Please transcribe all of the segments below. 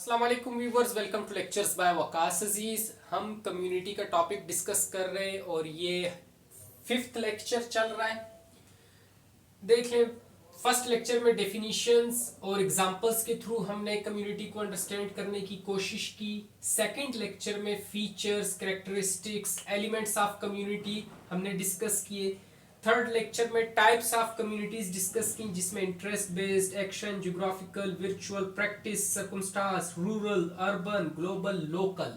अस्सलाम वालेकुम viewers, welcome to lectures by Waqas Aziz. हम कम्युनिटी का टॉपिक डिस्कस कर रहे हैं और ये 5th लेक्चर चल रहा है। देख लें, फर्स्ट लेक्चर में डेफिनेशंस और एग्जांपल्स के थ्रू हमने कम्युनिटी को अंडरस्टैंड करने की कोशिश की। सेकंड लेक्चर में features, characteristics, elements of community हमने डिस्कस किए। थर्ड लेक्चर में टाइप्स ऑफ कम्युनिटीज डिस्कस की, जिसमें interest based, action, geographical, virtual, practice, circumstance, rural, urban, global, local.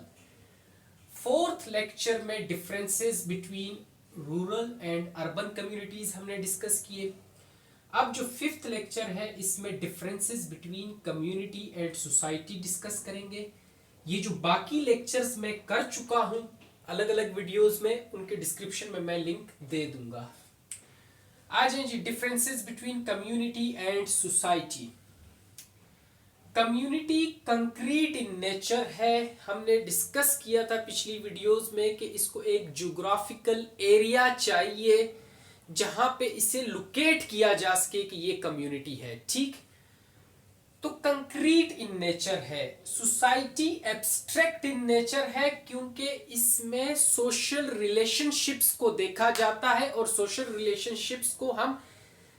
Fourth lecture में differences between rural and urban communities हमने discuss किए। अब जो 5th लेक्चर है इसमें differences between community and society discuss करेंगे। ये जो बाकी लेक्चर्स मैं कर चुका हूं अलग अलग वीडियोस में, उनके डिस्क्रिप्शन में मैं लिंक दे दूंगा। आ जाए जी, differences between community and society. Community concrete in nature है। हमने डिस्कस किया था पिछली वीडियोस में कि इसको एक ज्योग्राफिकल एरिया चाहिए जहां पे इसे लोकेट किया जा सके कि ये कम्युनिटी है। ठीक, तो कंक्रीट इन नेचर है। सोसाइटी एब्स्ट्रैक्ट इन नेचर है क्योंकि इसमें सोशल रिलेशनशिप्स को देखा जाता है और सोशल रिलेशनशिप्स को हम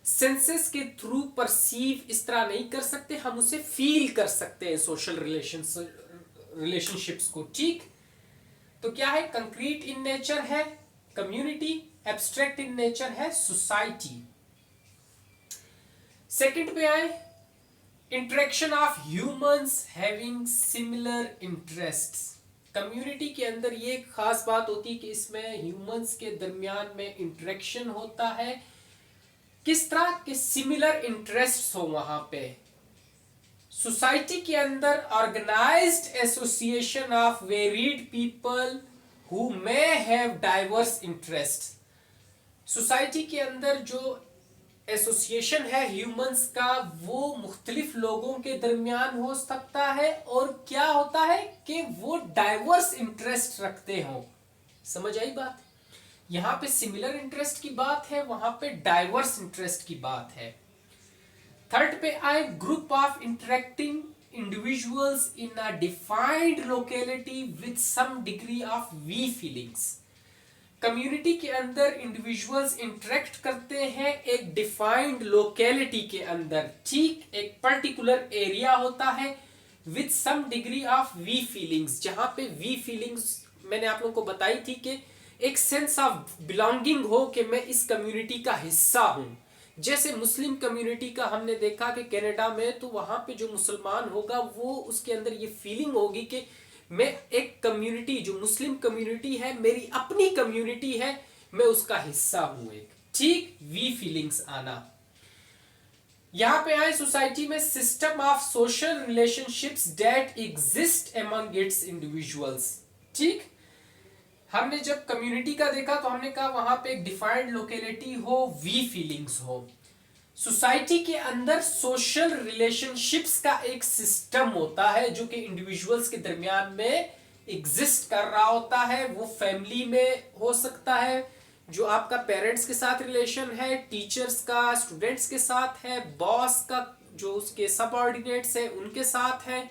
सेंसेस के थ्रू परसीव इस तरह नहीं कर सकते, हम उसे फील कर सकते हैं सोशल रिलेशनशिप्स को। ठीक, तो क्या है? कंक्रीट इन नेचर है कम्युनिटी, एब्स्ट्रैक्ट इन नेचर है सोसाइटी। सेकंड पे आए, interaction of humans having similar interests. Community के अंदर ये खास बात होती है कि इसमें ह्यूमंस के दरमियान में इंटरेक्शन होता है। किस तरह के? सिमिलर इंटरेस्ट्स हो वहां पे। सोसाइटी के अंदर organised association of varied people who may have diverse interest. Society के अंदर जो एसोसिएशन है ह्यूमंस का, वो मुख्तलिफ लोगों के दरमियान हो सकता है और क्या होता है कि वो डाइवर्स इंटरेस्ट रखते हो। समझ आई बात? यहां पे सिमिलर इंटरेस्ट की बात है, वहां पे डाइवर्स इंटरेस्ट की बात है। थर्ड पे आए, group of interacting individuals in a defined locality with some degree of we feelings. Community के अंदर इंडिविजुअल्स इंटरेक्ट करते हैं एक डिफाइंड लोकेलिटी के अंदर। ठीक, एक पर्टिकुलर एरिया होता है with some degree of we feelings, जहां पे वी फीलिंग्स मैंने आप लोगों को बताई थी कि एक सेंस ऑफ बिलोंगिंग हो कि मैं इस कम्युनिटी का हिस्सा हूं। जैसे मुस्लिम कम्युनिटी का हमने देखा कि कनाडा में, तो वहां पे जो मुसलमान होगा वो उसके अंदर ये फीलिंग होगी कि मैं एक कम्युनिटी, जो मुस्लिम कम्युनिटी है मेरी अपनी कम्युनिटी है, मैं उसका हिस्सा हूं एक। ठीक, वी फीलिंग्स आना। यहां पे आए, सोसाइटी में system of social relationships that exist among it's individuals. ठीक, हमने जब कम्युनिटी का देखा तो हमने कहा वहां पे एक डिफाइंड लोकेलिटी हो, वी फीलिंग्स हो। सोसाइटी के अंदर सोशल रिलेशनशिप्स का एक सिस्टम होता है जो कि इंडिविजुअल्स के दरमियान में एग्जिस्ट कर रहा होता है। वो फैमिली में हो सकता है, जो आपका पेरेंट्स के साथ रिलेशन है, टीचर्स का स्टूडेंट्स के साथ है, बॉस का जो उसके सबऑर्डिनेट्स है उनके साथ है।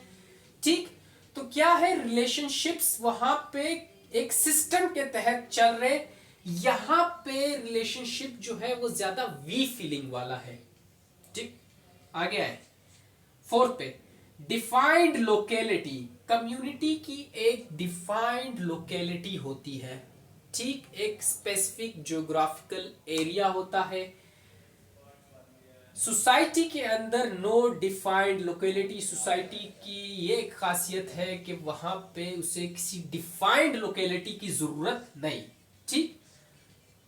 ठीक, तो क्या है? रिलेशनशिप्स वहां पे एक सिस्टम के तहत चल रहे। यहां पे रिलेशनशिप जो है वो ज्यादा वी फीलिंग वाला है। ठीक, आगे आए फोर्थ पे, डिफाइंड लोकेलिटी। कम्युनिटी की एक डिफाइंड लोकेलिटी होती है। ठीक, एक स्पेसिफिक ज्योग्राफिकल एरिया होता है। सोसाइटी के अंदर नो डिफाइंड लोकेलिटी। सोसाइटी की ये एक खासियत है कि वहां पे उसे किसी डिफाइंड लोकेलिटी की जरूरत नहीं। ठीक,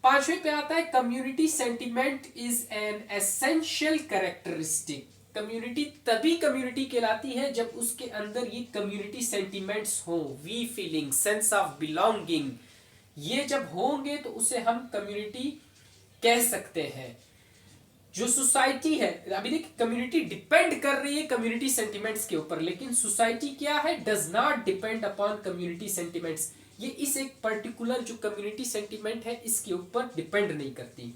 पांचवें पे आता है, community sentiment is an essential characteristic. Community तभी कम्युनिटी कहलाती है जब उसके अंदर ये कम्युनिटी सेंटिमेंट्स हो, we feeling, sense of belonging, ये जब होंगे तो उसे हम कम्युनिटी कह सकते हैं। जो सोसाइटी है, अभी देखिए कम्युनिटी डिपेंड कर रही है कम्युनिटी सेंटिमेंट्स के ऊपर, लेकिन सोसाइटी क्या है? Does not depend upon community sentiments. ये इस एक पर्टिकुलर जो कम्युनिटी सेंटिमेंट है इसके ऊपर डिपेंड नहीं करती।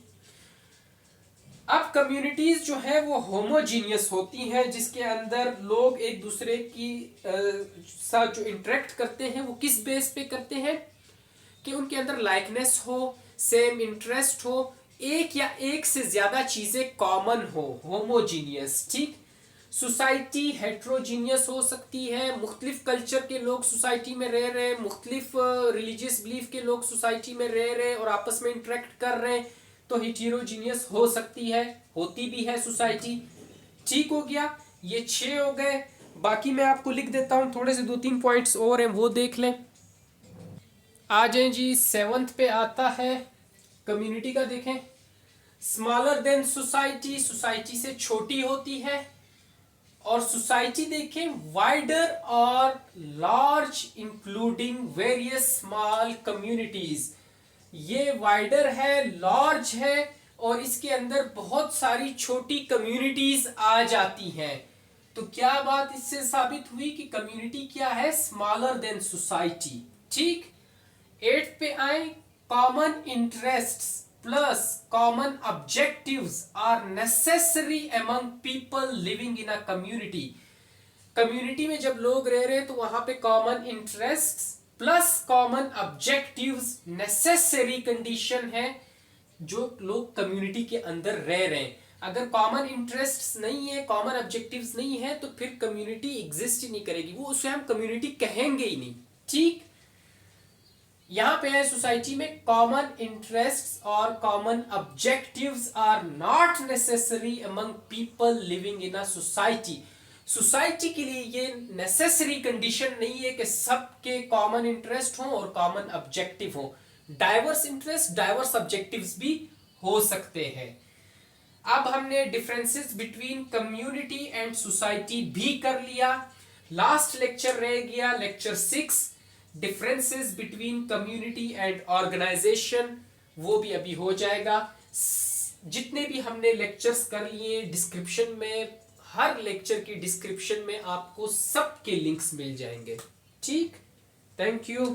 अब कम्युनिटीज जो है वो होमोजीनियस होती हैं, जिसके अंदर लोग एक दूसरे की साथ जो इंटरेक्ट करते हैं वो किस बेस पे करते हैं कि उनके अंदर लाइकनेस हो, सेम इंटरेस्ट हो, एक या एक से ज्यादा चीजें कॉमन हो, होमोजीनियस। ठीक। सोसाइटी हेट्रोजीनियस हो सकती है, मुख्तलिफ कल्चर के लोग सोसाइटी में रह रहे, मुख्तलिफ रिलीजियस बिलीफ के लोग सोसाइटी में रह रहे और आपस में इंटरेक्ट कर रहे हैं, तो हेटेरोजीनियस हो सकती है, होती भी है सोसाइटी। ठीक हो गया, ये 6 हो गए। बाकी मैं आपको लिख देता हूं, थोड़े से 2-3 पॉइंट्स और हैं, वो देख लें। आ जाए जी, 7th पे आता है कम्युनिटी का। देखें, स्मॉलर देन सोसाइटी, सोसाइटी से छोटी होती है। और सोसाइटी देखें, वाइडर और large including various small communities. ये वाइडर है, लार्ज है, और इसके अंदर बहुत सारी छोटी कम्युनिटीज आ जाती हैं। तो क्या बात इससे साबित हुई कि कम्युनिटी क्या है, स्मॉलर देन सोसाइटी। ठीक। 8th पे आए, common interests plus common objectives are necessary among people living in a community. Community में जब लोग रह रहे हैं तो वहां पे common interests plus common objectives necessary condition है जो लोग कम्युनिटी के अंदर रह रहे हैं। अगर कॉमन इंटरेस्ट्स नहीं है, कॉमन ऑब्जेक्टिव्स नहीं है, तो फिर कम्युनिटी एग्जिस्ट ही नहीं करेगी, वो उसे हम कम्युनिटी कहेंगे ही नहीं। ठीक। यहां पे है सोसाइटी में कॉमन इंटरेस्ट्स और common objectives are not necessary among people living in a society. Society के लिए ये नेसेसरी कंडीशन नहीं है कि सबके कॉमन इंटरेस्ट हो और कॉमन ऑब्जेक्टिव हो। डाइवर्स इंटरेस्ट, डाइवर्स ऑब्जेक्टिव्स भी हो सकते हैं। अब हमने differences between community and society भी कर लिया। लास्ट लेक्चर रह गया lecture 6, differences between community and organisation, वो भी अभी हो जाएगा। जितने भी हमने लेक्चर्स कर लिए, डिस्क्रिप्शन में, हर लेक्चर की डिस्क्रिप्शन में आपको सबके लिंक्स मिल जाएंगे। ठीक। Thank you.